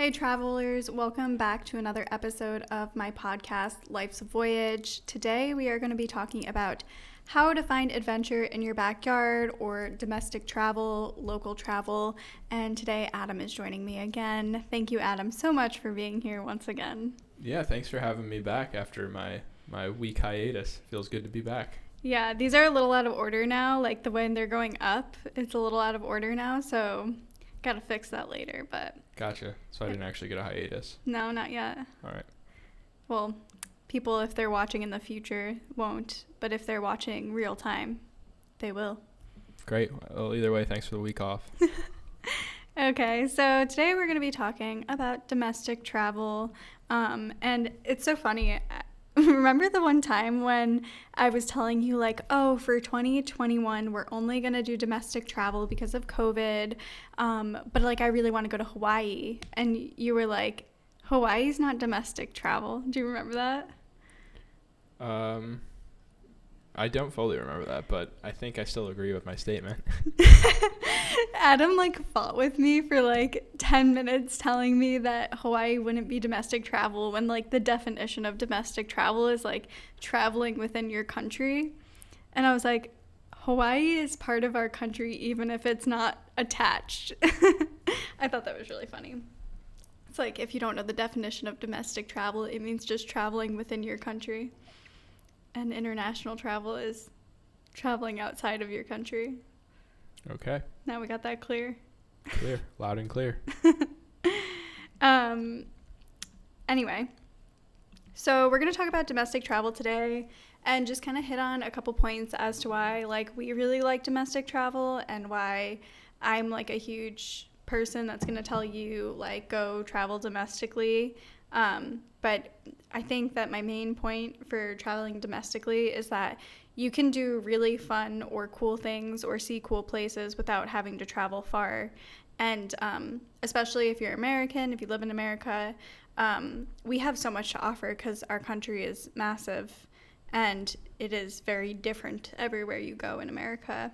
Hey travelers, welcome back to another episode of my podcast, Life's a Voyage. Today we are going to be talking about how to find adventure in your backyard or domestic travel, local travel, and today Adam is joining me again. Thank you, Adam, so much for being here once again. Yeah, thanks for having me back after my week hiatus. Feels good to be back. Yeah, these are a little out of order now, like the way they're going up, it's a little out of order now, so gotta fix that later, but... Gotcha. So I didn't actually get a hiatus. No, not yet. All right. Well, people, if they're watching in the future, won't. But if they're watching real time, they will. Great. Well, either way, thanks for the week off. Okay, so today we're going to be talking about domestic travel. And it's so funny. Remember the one time when I was telling you, like, oh, for 2021, we're only going to do domestic travel because of COVID. But, like, I really want to go to Hawaii. And you were like, Hawaii's not domestic travel. Do you remember that? I don't fully remember that, but I think I still agree with my statement. Adam, like, fought with me for, like, 10 minutes telling me that Hawaii wouldn't be domestic travel when, like, the definition of domestic travel is, like, traveling within your country. And I was like, Hawaii is part of our country even if it's not attached. I thought that was really funny. It's like, if you don't know the definition of domestic travel, it means just traveling within your country. And international travel is traveling outside of your country. Okay. Now we got that clear. Clear. Loud and clear. Anyway, so we're going to talk about domestic travel today and just kind of hit on a couple points as to why, like, we really like domestic travel and why I'm, like, a huge person that's going to tell you, like, go travel domestically. But I think that my main point for traveling domestically is that you can do really fun or cool things or see cool places without having to travel far. And especially if you're American, if you live in America, we have so much to offer because our country is massive and it is very different everywhere you go in America.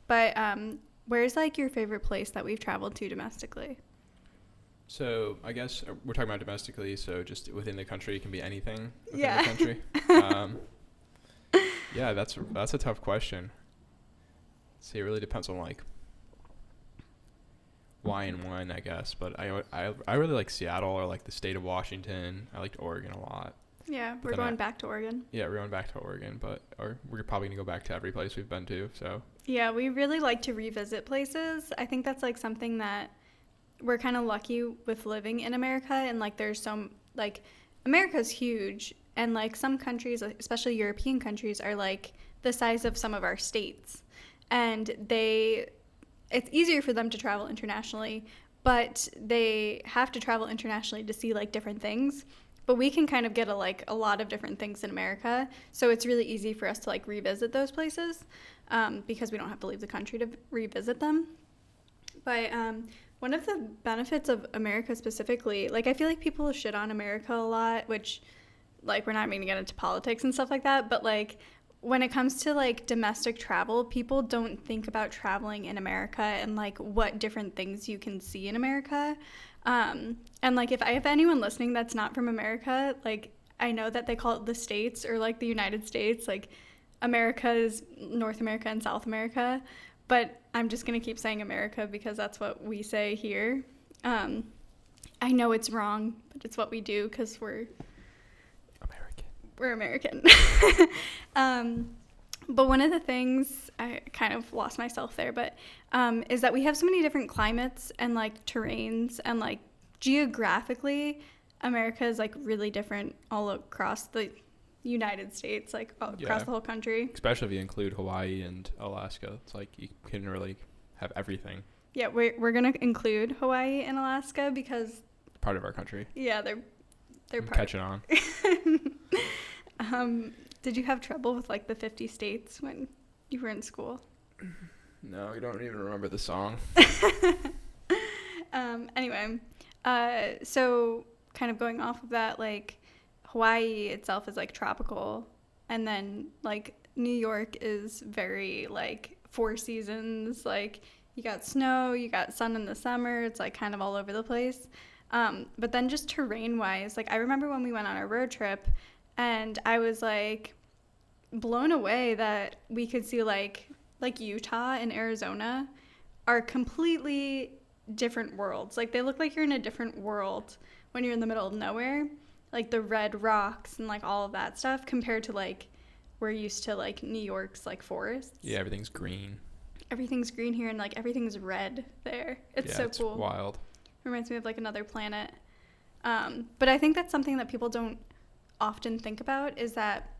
But where's, like, your favorite place that we've traveled to domestically? So I guess we're talking about domestically, so just within the country, it can be anything within Yeah. the country. Yeah, that's a tough question. See, it really depends on, like, why and when, I guess. But I really like Seattle or, like, the state of Washington. I liked Oregon a lot. Yeah, we're going back to Oregon. Yeah, we're going back to Oregon, or we're probably going to go back to every place we've been to, so. Yeah, we really like to revisit places. I think that's, like, something that we're kind of lucky with living in America, and, like, there's some, like, America's huge, and, like, some countries, especially European countries, are, like, the size of some of our states, and it's easier for them to travel internationally, but they have to travel internationally to see, like, different things. But we can kind of get a lot of different things in America, so it's really easy for us to, like, revisit those places because we don't have to leave the country to revisit them. But one of the benefits of America specifically, like, I feel like people shit on America a lot, which, like, we're not going to get into politics and stuff like that, but, like, when it comes to, like, domestic travel, people don't think about traveling in America and, like, what different things you can see in America. And, like, if I have anyone listening that's not from America, like, I know that they call it the States or, like, the United States. Like, America is North America and South America. But I'm just going to keep saying America because that's what we say here. I know it's wrong, but it's what we do because we're American. But one of the things, I kind of lost myself there, but is that we have so many different climates and, like, terrains, and, like, geographically, America is, like, really different all across the United States, like, all across the whole country. Especially if you include Hawaii and Alaska. It's like you can really have everything. Yeah, we're going to include Hawaii and Alaska because... Part of our country. Yeah, they're I'm part. catching on. Did you have trouble with, like, the 50 states when you were in school? No, you don't even remember the song. Anyway, so kind of going off of that, like, Hawaii itself is, like, tropical, and then, like, New York is very, like, 4 seasons, like, you got snow, you got sun in the summer, it's, like, kind of all over the place. But then just terrain wise, like I remember when we went on our road trip and I was like blown away that we could see like Utah and Arizona are completely different worlds. Like they look like you're in a different world when you're in the middle of nowhere. Like the red rocks and like all of that stuff compared to like we're used to like New York's like forests. Yeah, everything's green. Everything's green here and like everything's red there. It's so cool. It's wild. Reminds me of like another planet. But I think that's something that people don't often think about is that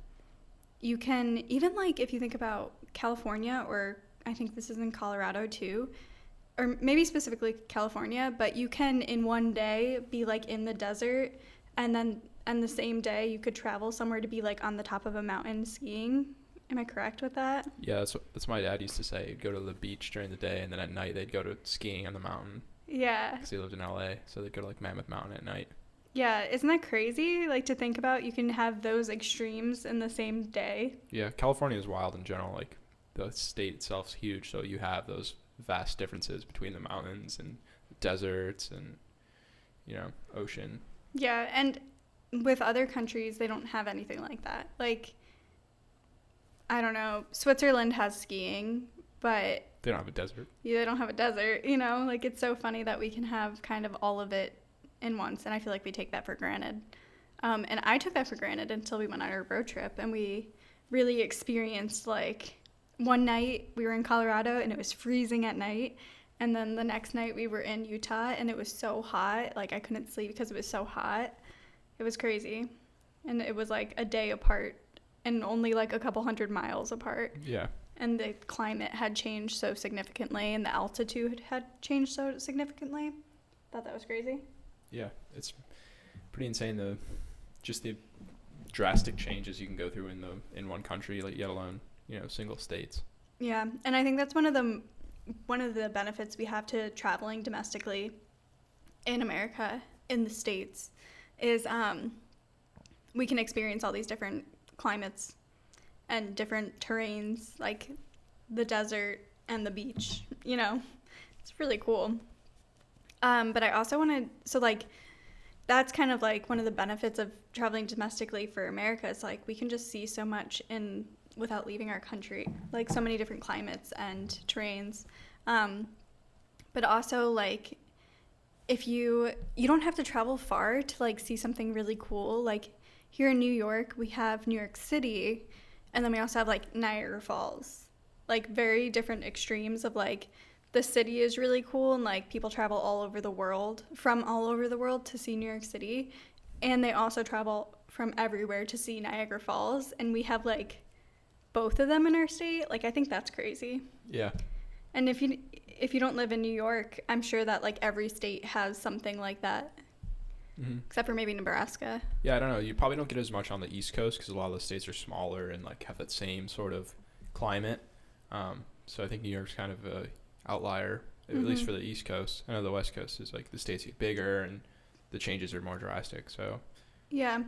you can, even like if you think about California, or I think this is in Colorado too, or maybe specifically California, but you can in one day be like in the desert and the same day you could travel somewhere to be like on the top of a mountain skiing. Am I correct with that? Yeah, that's what my dad used to say. He'd go to the beach during the day and then at night they'd go to skiing on the mountain. Yeah. Because he lived in LA, so they'd go to like Mammoth Mountain at night. Yeah, isn't that crazy? Like to think about, you can have those extremes in the same day. Yeah, California is wild in general. Like the state itself's huge, so you have those vast differences between the mountains and deserts and ocean. Yeah, and with other countries, they don't have anything like that. Like, I don't know, Switzerland has skiing, but they don't have a desert. Yeah, they don't have a desert. Like it's so funny that we can have kind of all of it in once, and I feel like we take that for granted. And I took that for granted until we went on our road trip and we really experienced like one night we were in Colorado and it was freezing at night, and then the next night we were in Utah and it was so hot, like I couldn't sleep because it was so hot. It was crazy, and it was like a day apart and only like a couple 100 miles apart. Yeah. And the climate had changed so significantly and the altitude had changed so significantly. Thought that was crazy. Yeah, it's pretty insane the drastic changes you can go through in one country, like let alone single states. Yeah, and I think that's one of the benefits we have to traveling domestically in America, in the States, is we can experience all these different climates and different terrains, like the desert and the beach. It's really cool. But I also so like that's kind of like one of the benefits of traveling domestically for America. It's like we can just see so much without leaving our country, like so many different climates and terrains. But also like if you don't have to travel far to like see something really cool. Like here in New York, we have New York City, and then we also have like Niagara Falls, like very different extremes of like the city is really cool and like people travel from all over the world to see New York City, and they also travel from everywhere to see Niagara Falls, and we have like both of them in our state. Like I think that's crazy. Yeah. And if you don't live in New York, I'm sure that like every state has something like that. Mm-hmm. Except for maybe Nebraska. Yeah, I don't know. You probably don't get as much on the East Coast because a lot of the states are smaller and like have that same sort of climate. So I think New York's kind of a outlier, at least for the East Coast. I know the West Coast is like the states get bigger and the changes are more drastic. So yeah,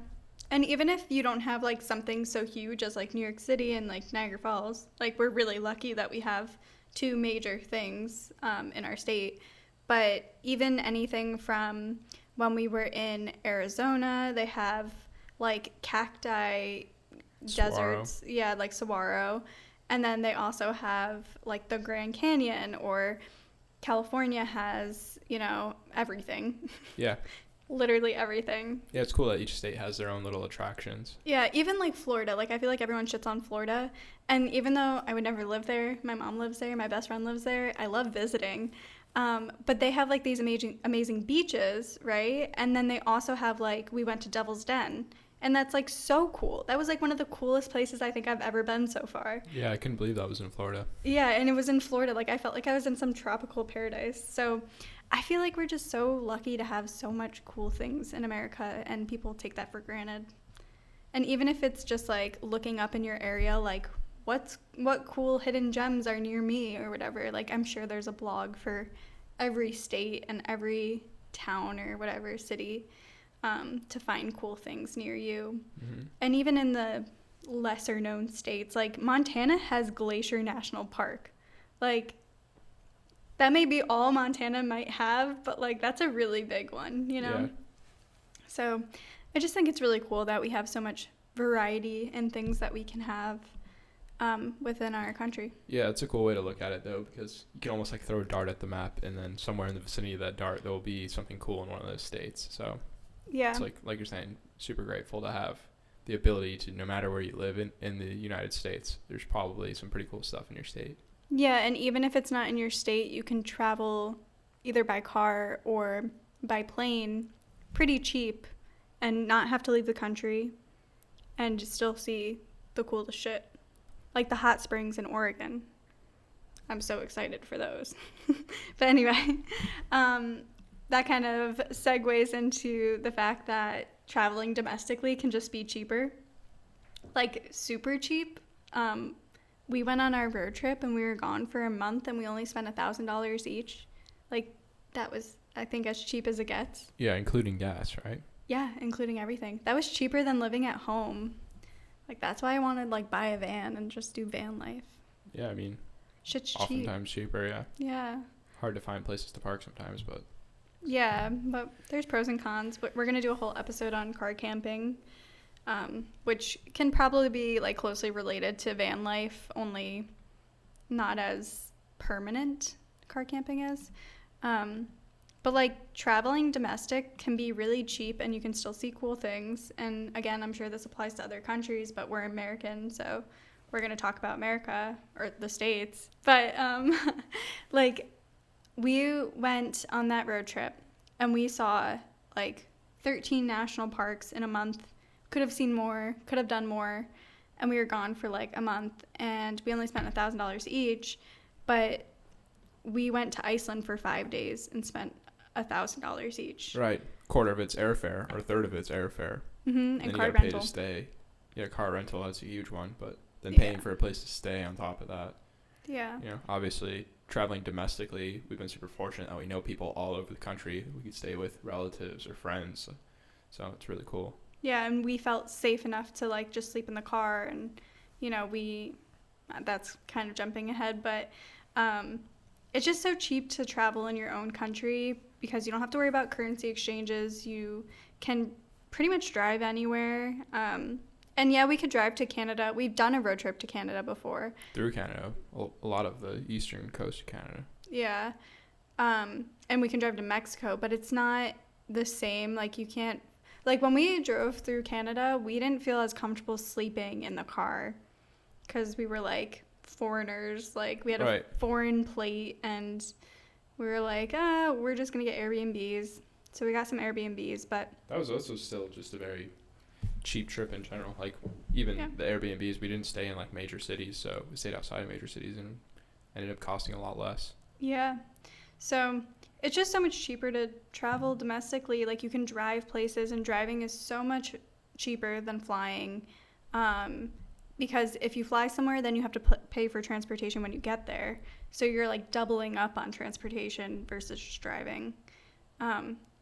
and even if you don't have like something so huge as like New York City and like Niagara Falls, like we're really lucky that we have two major things in our state. But even anything from when we were in Arizona, they have like cacti deserts. Yeah, like saguaro. And then they also have like the Grand Canyon, or California has, everything. Yeah. Literally everything. Yeah, it's cool that each state has their own little attractions. Yeah, even like Florida. Like I feel like everyone shits on Florida. And even though I would never live there, my mom lives there, my best friend lives there, I love visiting. But they have like these amazing beaches, right? And then they also have like, we went to Devil's Den. And that's like so cool. That was like one of the coolest places I think I've ever been so far. Yeah, I couldn't believe that was in Florida. Yeah, and it was in Florida. Like I felt like I was in some tropical paradise. So I feel like we're just so lucky to have so much cool things in America, and people take that for granted. And even if it's just like looking up in your area, like what cool hidden gems are near me or whatever, like I'm sure there's a blog for every state and every town or whatever city to find cool things near you. Mm-hmm. And even in the lesser known states, like Montana has Glacier National Park. Like that may be all Montana might have, but like that's a really big one, you know? Yeah. So I just think it's really cool that we have so much variety in things that we can have within our country. Yeah, it's a cool way to look at it though, because you can almost like throw a dart at the map, and then somewhere in the vicinity of that dart there will be something cool in one of those states. So Yeah. it's like you're saying, super grateful to have the ability to, no matter where you live in the United States, there's probably some pretty cool stuff in your state. Yeah, and even if it's not in your state, you can travel either by car or by plane pretty cheap and not have to leave the country and just still see the coolest shit. Like the hot springs in Oregon. I'm so excited for those. But anyway, that kind of segues into the fact that traveling domestically can just be cheaper. Like super cheap. We went on our road trip and we were gone for a month and we only spent $1,000 each. Like that was, I think, as cheap as it gets. Yeah, including gas, right? Yeah, including everything. That was cheaper than living at home. Like that's why I wanted like buy a van and just do van life. Yeah, I mean, Shit's cheap. oftentimes cheaper, yeah. Yeah. Hard to find places to park sometimes, but Yeah, but there's pros and cons. But we're gonna do a whole episode on car camping, which can probably be like closely related to van life, only not as permanent car camping is. But like traveling domestic can be really cheap and you can still see cool things. And again, I'm sure this applies to other countries, but we're American, so we're going to talk about America or the States. But like we went on that road trip and we saw like 13 national parks in a month. Could have seen more, could have done more. And we were gone for like a month and we only spent $1,000 each. But we went to Iceland for 5 days and spent $1,000 each. right, quarter of its airfare or a third of its airfare. And Then car you gotta rental. pay to stay. Yeah, car rental, that's a huge one, but then Yeah. paying for a place to stay on top of that. Yeah. You know, obviously traveling domestically, we've been super fortunate that we know people all over the country we could stay with, relatives or friends. So it's really cool. Yeah, and we felt safe enough to like just sleep in the car and you know, that's kind of jumping ahead, but it's just so cheap to travel in your own country because you don't have to worry about currency exchanges. You can pretty much drive anywhere. And yeah, we could drive to Canada. We've done a road trip to Canada before. Through Canada, a lot of the eastern coast of Canada. Yeah. And we can drive to Mexico, but it's not the same. Like you can't, like when we drove through Canada, we didn't feel as comfortable sleeping in the car because we were like foreigners. Like we had Right. a foreign plate and we were like, we're just going to get Airbnbs. So we got some Airbnbs, but That was also still just a very cheap trip in general. Like even Yeah. the Airbnbs, we didn't stay in like major cities, so we stayed outside of major cities and ended up costing a lot less. yeah. So it's just so much cheaper to travel domestically. Like you can drive places and driving is so much cheaper than flying. Because if you fly somewhere, then you have to pay for transportation when you get there. So you're like doubling up on transportation versus just driving.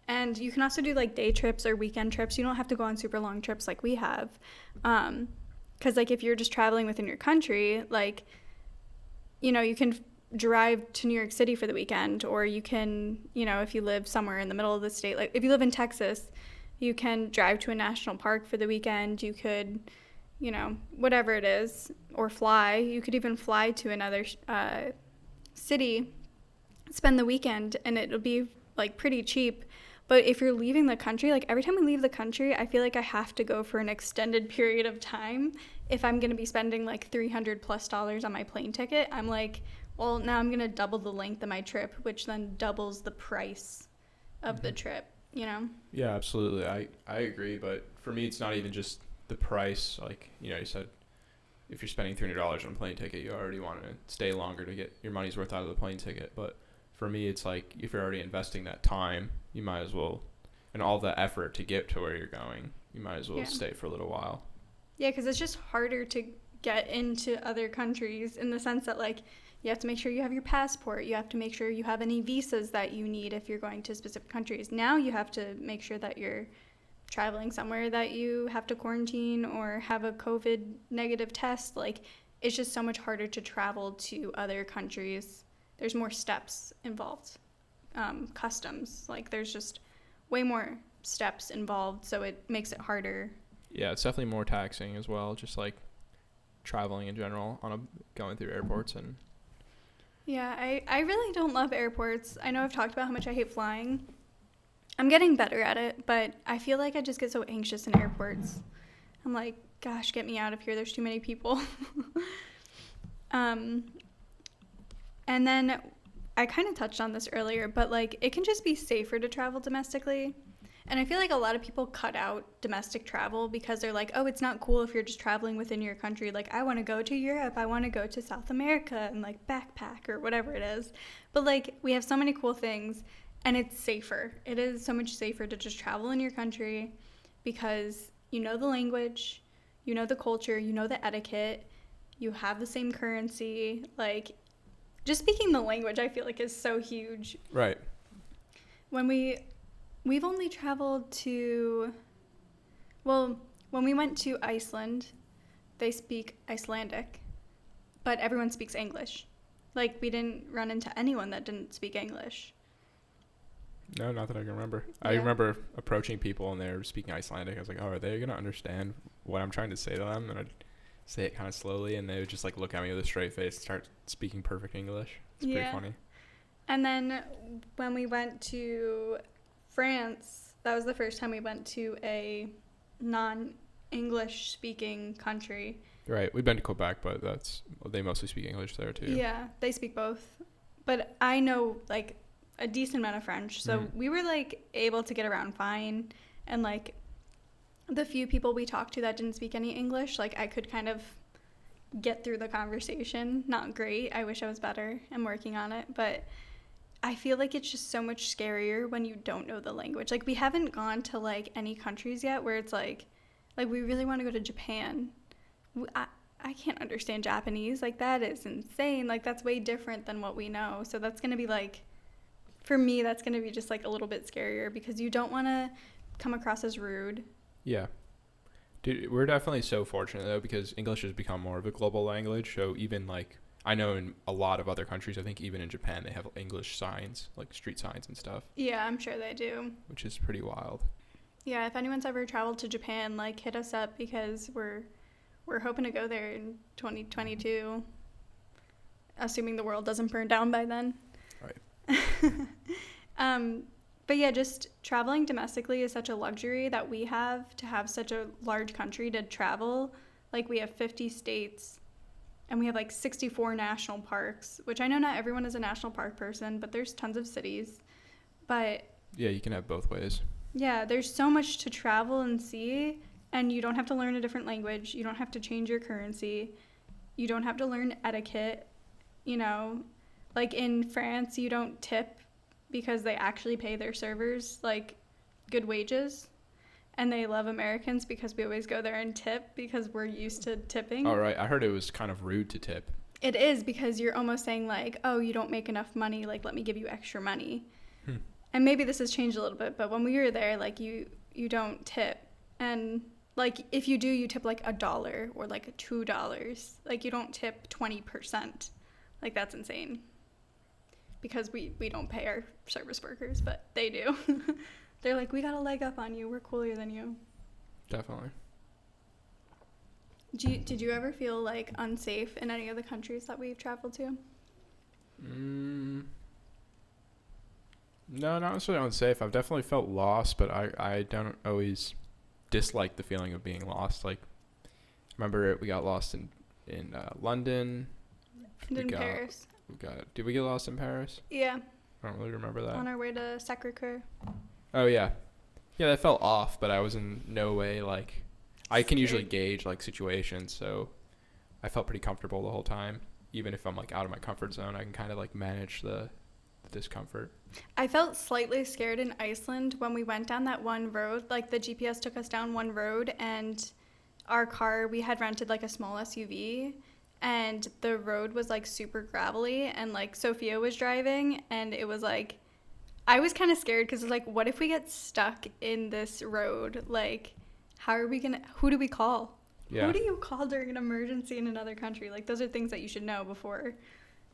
And you can also do like day trips or weekend trips. You don't have to go on super long trips like we have. Because like if you're just traveling within your country, like, you know, you can drive to New York City for the weekend, or you can, you know, if you live somewhere in the middle of the state, like if you live in Texas, you can drive to a national park for the weekend. You could, you know, whatever it is, or fly. You could even fly to another city, spend the weekend, and it'll be like pretty cheap. But if you're leaving the country, like every time we leave the country, I feel like I have to go for an extended period of time. If I'm going to be spending like $300+ on my plane ticket, I'm like, well, now I'm going to double the length of my trip, which then doubles the price of the trip, you know? Yeah, absolutely. I agree, but for me, it's not even just the price. Like, you know, you said if you're spending $300 on a plane ticket, you already want to stay longer to get your money's worth out of the plane ticket. But for me, it's like if you're already investing that time, you might as well, and all the effort to get to where you're going, you might as well stay for a little while. Yeah, because it's just harder to get into other countries in the sense that, like, you have to make sure you have your passport. You have to make sure you have any visas that you need if you're going to specific countries. Now you have to make sure that you're traveling somewhere that you have to quarantine or have a COVID negative test. Like, it's just so much harder to travel to other countries there's more steps involved. Customs, like there's just way more steps involved, so it makes it harder. Yeah, it's definitely more taxing as well, just like traveling in general going through airports. And Yeah, I really don't love airports. I know I've talked about how much I hate flying. I'm getting better at it, but I feel like I just get so anxious in airports. I'm like, gosh, get me out of here. There's too many people. And then I kind of touched on this earlier, but like it can just be safer to travel domestically. And I feel like a lot of people cut out domestic travel because they're like, oh, it's not cool if you're just traveling within your country. Like, I want to go to Europe. I want to go to South America and like backpack or whatever it is. But like, we have so many cool things and it's safer. It is so much safer to just travel in your country because you know the language, you know the culture, you know the etiquette, you have the same currency. Like, just speaking the language, I feel like is so huge. Right. We've only traveled to, well, when we went to Iceland, they speak Icelandic, but everyone speaks English. Like, we didn't run into anyone that didn't speak English. No, not that I can remember. Yeah. I remember approaching people and they were speaking Icelandic. I was like, oh, are they going to understand what I'm trying to say to them? And I'd say it kind of slowly, and they would just like look at me with a straight face and start speaking perfect English. It's pretty funny. And then when we went to France, that was the first time we went to a non-English speaking country. Right. We've been to Quebec, but they mostly speak English there too. Yeah, they speak both. But I know like a decent amount of French, so we were like able to get around fine. And like the few people we talked to that didn't speak any English, like I could kind of get through the conversation. Not great. I wish I was better. I'm working on it, but I feel like it's just so much scarier when you don't know the language. Like, we haven't gone to, like, any countries yet where it's, like we really want to go to Japan. I can't understand Japanese. Like, that is insane. Like, that's way different than what we know. So that's going to be, like, for me, that's going to be just, like, a little bit scarier because you don't want to come across as rude. Yeah. Dude, we're definitely so fortunate, though, because English has become more of a global language. So even, like, I know in a lot of other countries, I think even in Japan, they have English signs, like street signs and stuff. Yeah, I'm sure they do. Which is pretty wild. Yeah, if anyone's ever traveled to Japan, like, hit us up because we're hoping to go there in 2022, assuming the world doesn't burn down by then. Right. But yeah, just traveling domestically is such a luxury that we have to have such a large country to travel. Like, we have 50 states. And we have like 64 national parks, which I know not everyone is a national park person, but there's tons of cities. But yeah, you can have both ways. Yeah, there's so much to travel and see, and you don't have to learn a different language. You don't have to change your currency. You don't have to learn etiquette. You know, like in France, you don't tip because they actually pay their servers like good wages. And they love Americans because we always go there and tip because we're used to tipping. All right. I heard it was kind of rude to tip. It is because you're almost saying like, oh, you don't make enough money. Like, let me give you extra money. And maybe this has changed a little bit, but when we were there, like you don't tip. And like if you do, you tip like $1 or like $2. Like you don't tip 20%. Like that's insane. Because we don't pay our service workers, but they do. They're like, we got a leg up on you. We're cooler than you. Definitely. Did you ever feel like unsafe in any of the countries that we've traveled to? No, not necessarily unsafe. I've definitely felt lost, but I don't always dislike the feeling of being lost. Like, remember we got lost in London. In Paris. Did we get lost in Paris? Yeah. I don't really remember that. On our way to Sacré-Cœur. Oh, yeah. Yeah, that felt off, but I was in no way, like... I can usually Scared. gauge, like, situations, so I felt pretty comfortable the whole time. Even if I'm, like, out of my comfort zone, I can kind of, like, manage the discomfort. I felt slightly scared in Iceland when we went down that one road. Like, the GPS took us down one road, and our car, we had rented, like, a small SUV, and the road was, like, super gravelly, and, like, Sophia was driving, and it was, like... I was kind of scared because, like, what if we get stuck in this road? Like, how are we gonna... Who do we call? Yeah. Who do you call during an emergency in another country? Like, those are things that you should know before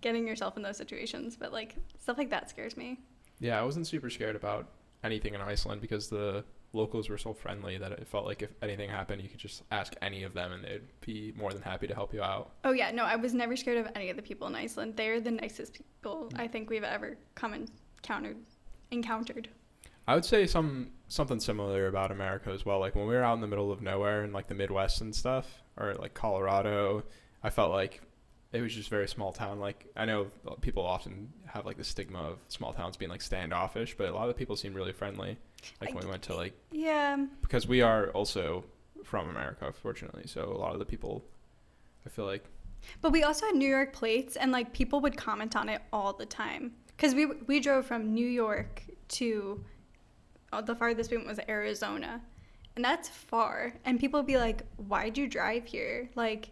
getting yourself in those situations, but like stuff like that scares me. Yeah, I wasn't super scared about anything in Iceland because the locals were so friendly that it felt like if anything happened, you could just ask any of them and they'd be more than happy to help you out. Oh yeah, no, I was never scared of any of the people in Iceland. They're the nicest people I think we've ever encountered. I would say something similar about America as well. Like when we were out in the middle of nowhere in like the Midwest and stuff, or like Colorado, I felt like it was just very small town. Like I know people often have like the stigma of small towns being like standoffish, but a lot of the people seem really friendly. Like when we went to like, yeah, because we are also from America, fortunately. So a lot of the people, I feel like. But we also had New York plates, and like people would comment on it all the time. Because we drove from New York to the farthest we went was Arizona, and that's far. And people would be like, "Why'd you drive here?" Like,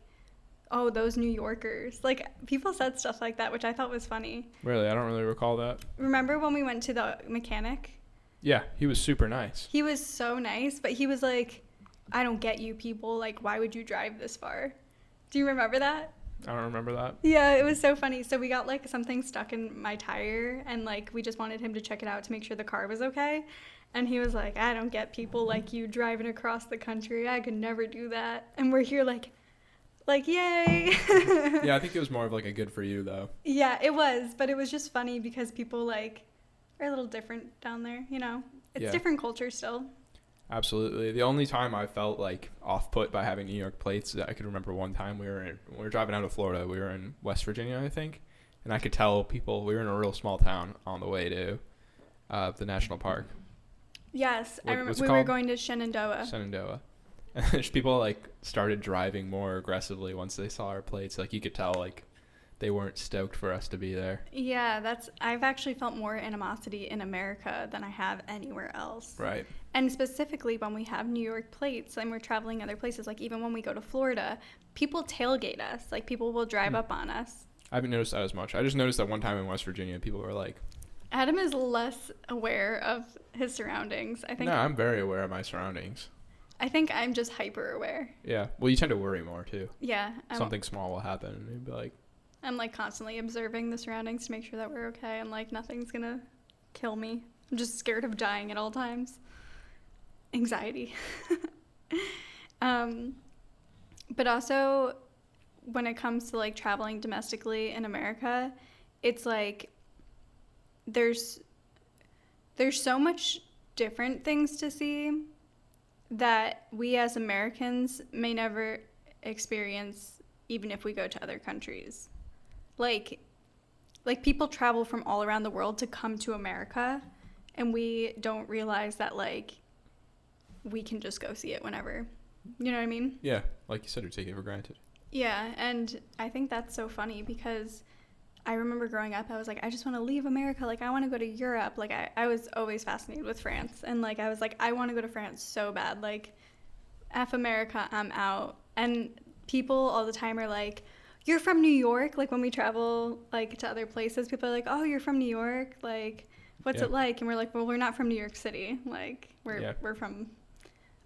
"Oh, those New Yorkers." Like people said stuff like that, which I thought was funny. Really, I don't really recall that. Remember when we went to the mechanic? Yeah, he was super nice. He was so nice, but he was like, "I don't get you people. Like, why would you drive this far?" Do you remember that? I don't remember that. Yeah, it was so funny. So we got like something stuck in my tire, and like we just wanted him to check it out to make sure the car was okay. And he was like, "I don't get people like you driving across the country. I could never do that." And we're here like yay. Yeah, I think it was more of like a good for you though. Yeah, it was, but it was just funny because people like are a little different down there, you know. It's different culture still. Absolutely. The only time I felt like off put by having New York plates, I could remember one time we were driving out of Florida. We were in West Virginia, I think, and I could tell people we were in a real small town on the way to the national park. Yes, I remember what's it we called? were going to Shenandoah. And just people like started driving more aggressively once they saw our plates. Like you could tell like they weren't stoked for us to be there. Yeah, I've actually felt more animosity in America than I have anywhere else. Right. And specifically when we have New York plates and we're traveling other places, like even when we go to Florida, people tailgate us. Like people will drive up on us. I haven't noticed that as much. I just noticed that one time in West Virginia, people were like... Adam is less aware of his surroundings. I think. No, I'm very aware of my surroundings. I think I'm just hyper aware. Yeah. Well, you tend to worry more too. Yeah. Something small will happen and you'd be like... I'm like constantly observing the surroundings to make sure that we're okay and like nothing's gonna kill me. I'm just scared of dying at all times. Anxiety. But also when it comes to like traveling domestically in America, it's like there's so much different things to see that we as Americans may never experience even if we go to other countries. Like people travel from all around the world to come to America, and we don't realize that like we can just go see it whenever. You know what I mean? Yeah, like you said, we take it for granted. Yeah, and I think that's so funny because I remember growing up, I was like, I just want to leave America. Like, I want to go to Europe. Like, I was always fascinated with France. And, like, I was like, I want to go to France so bad. Like, F America, I'm out. And people all the time are like, you're from New York? Like, when we travel, like, to other places, people are like, oh, you're from New York? Like, what's it like? And we're like, well, we're not from New York City. Like, we're from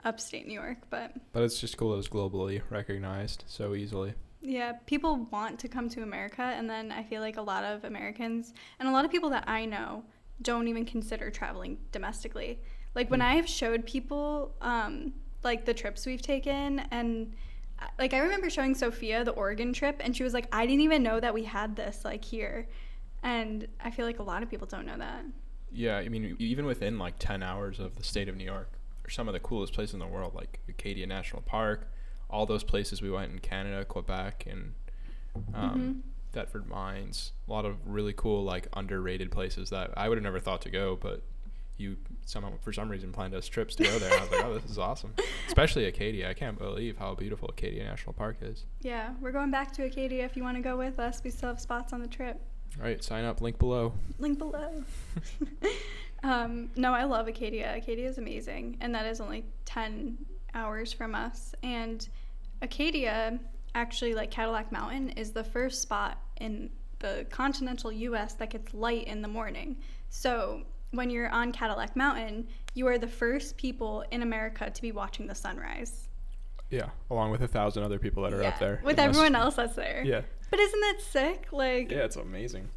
upstate New York. But it's just cool that it's globally recognized so easily. Yeah, people want to come to America, and then I feel like a lot of Americans and a lot of people that I know don't even consider traveling domestically. Like when I have showed people like the trips we've taken, and like I remember showing Sophia the Oregon trip, and she was like, I didn't even know that we had this like here. And I feel like a lot of people don't know that. Yeah, I mean, even within like 10 hours of the state of New York are some of the coolest places in the world, like Acadia National Park, all those places we went in Canada, Quebec, and Thetford Mines. A lot of really cool, like, underrated places that I would have never thought to go, but you somehow, for some reason, planned us trips to go there. I was like, oh, this is awesome. Especially Acadia. I can't believe how beautiful Acadia National Park is. Yeah, we're going back to Acadia if you want to go with us. We still have spots on the trip. All right, sign up. Link below. Link below. No, I love Acadia. Acadia is amazing, and that is only 10 hours from us. And Acadia, actually, like Cadillac Mountain, is the first spot in the continental U.S. that gets light in the morning. So when you're on Cadillac Mountain, you are the first people in America to be watching the sunrise. Yeah, along with 1,000 other people that are up there. With everyone else that's there. Yeah. But isn't that sick? Like, Yeah, it's amazing.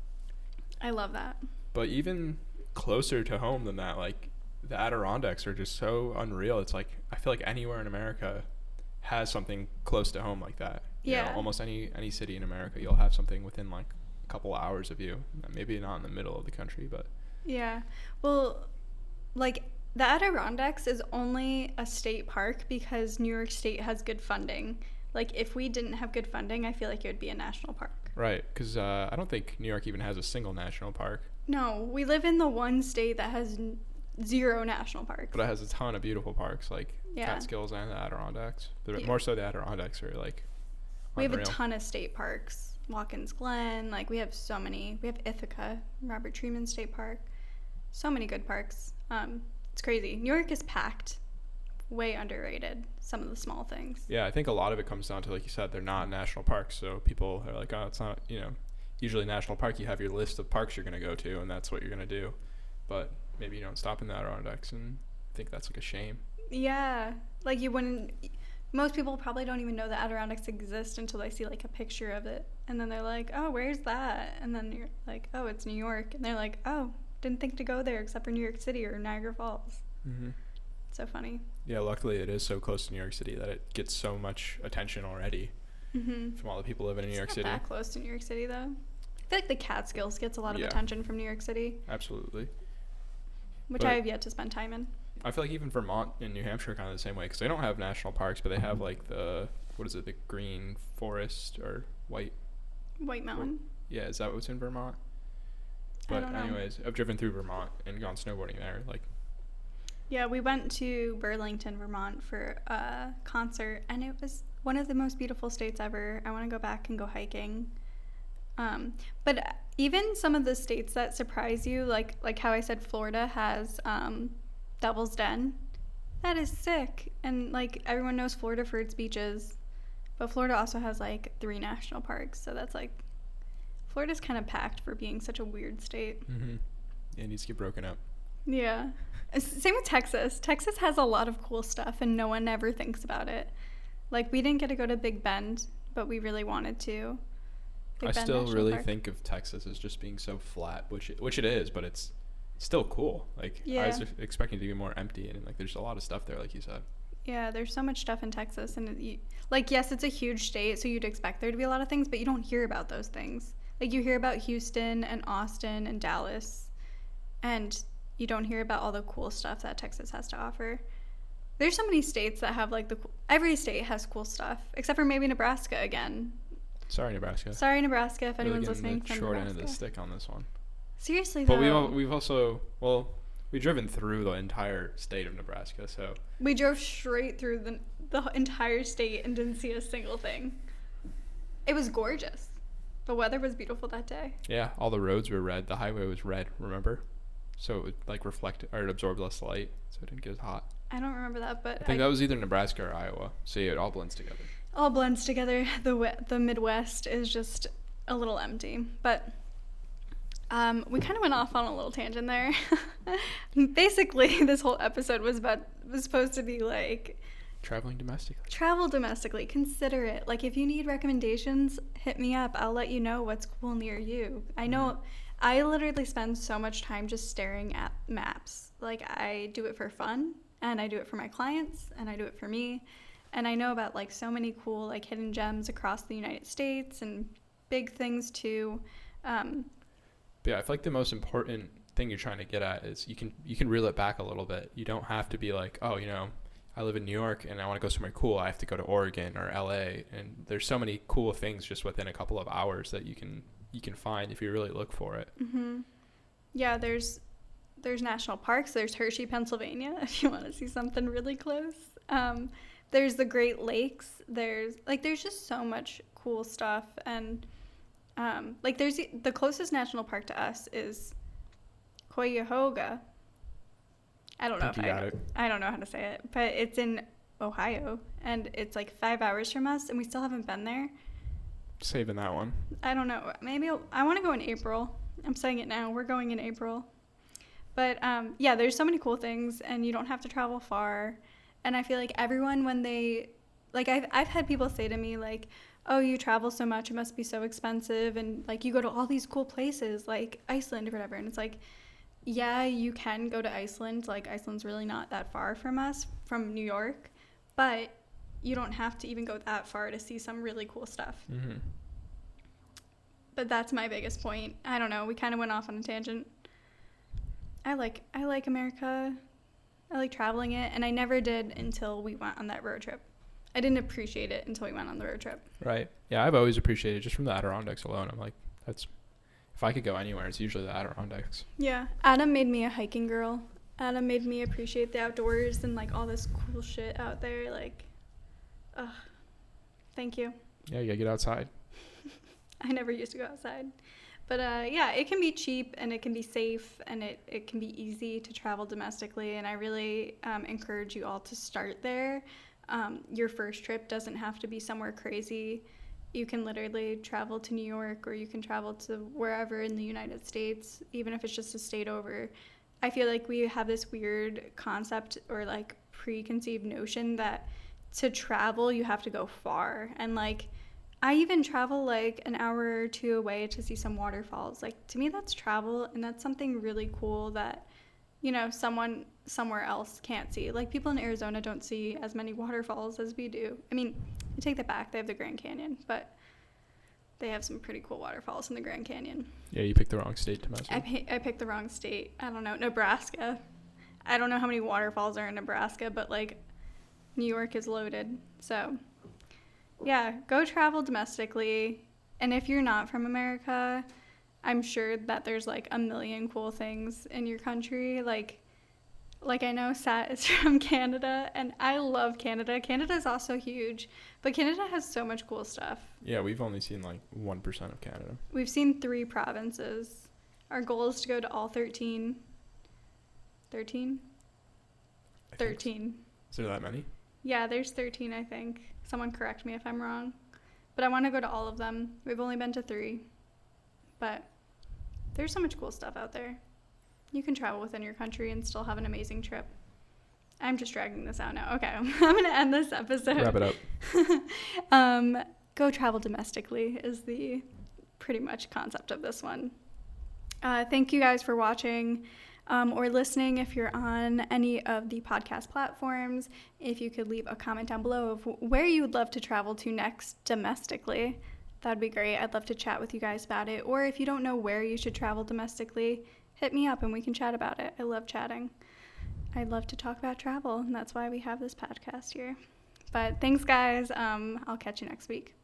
I love that. But even closer to home than that, like the Adirondacks are just so unreal. It's like I feel like anywhere in America has something close to home like that. You know, almost any city in America, you'll have something within like a couple hours of you. Maybe not in the middle of the country, but Yeah. Well, like the Adirondacks is only a state park because New York State has good funding. Like if we didn't have good funding, I feel like it would be a national park. right, because I don't think New York even has a single national park. No, we live in the one state that has zero national parks. But it has a ton of beautiful parks like Yeah. Catskills and the Adirondacks. Yeah. More so the Adirondacks are like We have a unreal. ton of state parks. Watkins Glen, like we have so many. We have Ithaca, Robert Truman State Park. So many good parks. It's crazy. New York is packed. Way underrated. Some of the small things. Yeah, I think a lot of it comes down to, like you said, they're not national parks. So people are like, oh, it's not, you know, usually national park, you have your list of parks you're going to go to, and that's what you're going to do. But maybe you don't stop in the Adirondacks, and I think that's like a shame. Yeah. Like you wouldn't. Most people probably don't even know the Adirondacks exist until they see like a picture of it. And then they're like, oh, where's that? And then you're like, oh, it's New York. And they're like, oh, didn't think to go there except for New York City or Niagara Falls. Mm-hmm. So funny. Yeah, luckily it is so close to New York City that it gets so much attention already from all the people living in New York City. It's not that close to New York City, though. I feel like the Catskills gets a lot of Yeah. attention from New York City, Absolutely. which But I have yet to spend time in. I feel like even Vermont and New Hampshire are kind of the same way because they don't have national parks, but they have like the, what is it, the Green Forest or White? White Mountain. Yeah, is that what's in Vermont? I But don't know. anyways, I've driven through Vermont and gone snowboarding there. Like, Yeah, we went to Burlington, Vermont for a concert, and it was one of the most beautiful states ever. I want to go back and go hiking. But even some of the states that surprise you, like how I said Florida has Devil's Den, that is sick. And like everyone knows Florida for its beaches, but Florida also has like 3 national parks, so that's like Florida's kind of packed for being such a weird state. yeah, it needs to get broken up. Yeah. Same with Texas. Texas has a lot of cool stuff and no one ever thinks about it. Like we didn't get to go to Big Bend, but we really wanted to. Big I Bend still National really Park. think of Texas as just being so flat, which it is, but it's still cool. Like I was Yeah. expecting it to be more empty, and like there's a lot of stuff there, like you said. Yeah, there's so much stuff in Texas, and like yes, it's a huge state, so you'd expect there to be a lot of things, but you don't hear about those things. Like you hear about Houston and Austin and Dallas, and you don't hear about all the cool stuff that Texas has to offer. There's so many states that have like every state has cool stuff, except for maybe Nebraska again. Sorry, Nebraska. Sorry, Nebraska, if Really anyone's getting listening the from short Nebraska. end of the stick on this one. Seriously, But though. we've also we've driven through the entire state of Nebraska, so We drove straight through the entire state and didn't see a single thing. It was gorgeous. The weather was beautiful that day. yeah, all the roads were red. The highway was red, remember? So it would like reflect or it absorbed less light, so it didn't get as hot. I don't remember that, but I think that was either Nebraska or Iowa. So yeah, it all blends together. all blends together. The Midwest is just a little empty. But we kind of went off on a little tangent there. Basically, this whole episode was supposed to be like Traveling domestically. travel domestically. Consider it. Like if you need recommendations, hit me up. I'll let you know what's cool near you. I know I literally spend so much time just staring at maps. Like I do it for fun, and I do it for my clients, and I do it for me. And I know about like so many cool like hidden gems across the United States and big things too. But yeah, I feel like the most important thing you're trying to get at is you can reel it back a little bit. You don't have to be like, oh, you know, I live in New York and I want to go somewhere cool. I have to go to Oregon or LA, and there's so many cool things just within a couple of hours that you can find if you really look for it. Yeah, there's national parks. There's Hershey, Pennsylvania, if you want to see something really close. There's the Great Lakes. There's just so much cool stuff, and like there's the closest national park to us is Cuyahoga. I don't know Think you got it. I don't know how to say it, but it's in Ohio, and it's like 5 hours from us, and we still haven't been there. Saving that one. I don't know. Maybe I want to go in April. I'm saying it now. We're going in April. But yeah, there's so many cool things, and you don't have to travel far. And I feel like everyone, when they like, I've had people say to me like, oh, you travel so much, it must be so expensive, and like you go to all these cool places like Iceland or whatever, and it's like, yeah, you can go to Iceland. Like Iceland's really not that far from us, from New York, but you don't have to even go that far to see some really cool stuff. Mm-hmm. But that's my biggest point. I don't know, we kind of went off on a tangent. I like America. I like traveling it, and I never did until we went on that road trip. I didn't appreciate it until we went on the road trip. Right. Yeah, I've always appreciated it just from the Adirondacks alone. I'm like, that's, if I could go anywhere, it's usually the Adirondacks. Yeah. Adam made me a hiking girl. Adam made me appreciate the outdoors and like all this cool shit out there. Like, ugh. Thank you. Yeah, you gotta get outside. I never used to go outside. But yeah, it can be cheap and it can be safe and it can be easy to travel domestically. And I really encourage you all to start there. Your first trip doesn't have to be somewhere crazy. You can literally travel to New York, or you can travel to wherever in the United States, even if it's just a state over. I feel like we have this weird concept or like preconceived notion that to travel you have to go far. And like, I even travel like an hour or two away to see some waterfalls. Like, to me that's travel, and that's something really cool that, you know, someone somewhere else can't see. Like, people in Arizona don't see as many waterfalls as we do. I mean, I take that back, they have the Grand Canyon, but they have some pretty cool waterfalls in the Grand Canyon. Yeah, you picked the wrong state to mess with. I picked the wrong state. I don't know, Nebraska. I don't know how many waterfalls are in Nebraska, but like New York is loaded. So yeah, go travel domestically. And if you're not from America, I'm sure that there's like a million cool things in your country. Like I know Sat is from Canada, and I love Canada. Canada is also huge, but Canada has so much cool stuff. Yeah, we've only seen like 1% of Canada. We've seen 3 provinces. Our goal is to go to all 13. 13? 13. Is there that many? Yeah, there's 13, I think. Someone correct me if I'm wrong. But I want to go to all of them. We've only been to 3. But there's so much cool stuff out there. You can travel within your country and still have an amazing trip. I'm just dragging this out now. Okay, I'm going to end this episode. Wrap it up. Go travel domestically is the pretty much concept of this one. Thank you guys for watching or listening. If you're on any of the podcast platforms, if you could leave a comment down below of where you would love to travel to next domestically, that'd be great. I'd love to chat with you guys about it. Or if you don't know where you should travel domestically, hit me up and we can chat about it. I love chatting. I love to talk about travel, and that's why we have this podcast here. But thanks, guys. I'll catch you next week.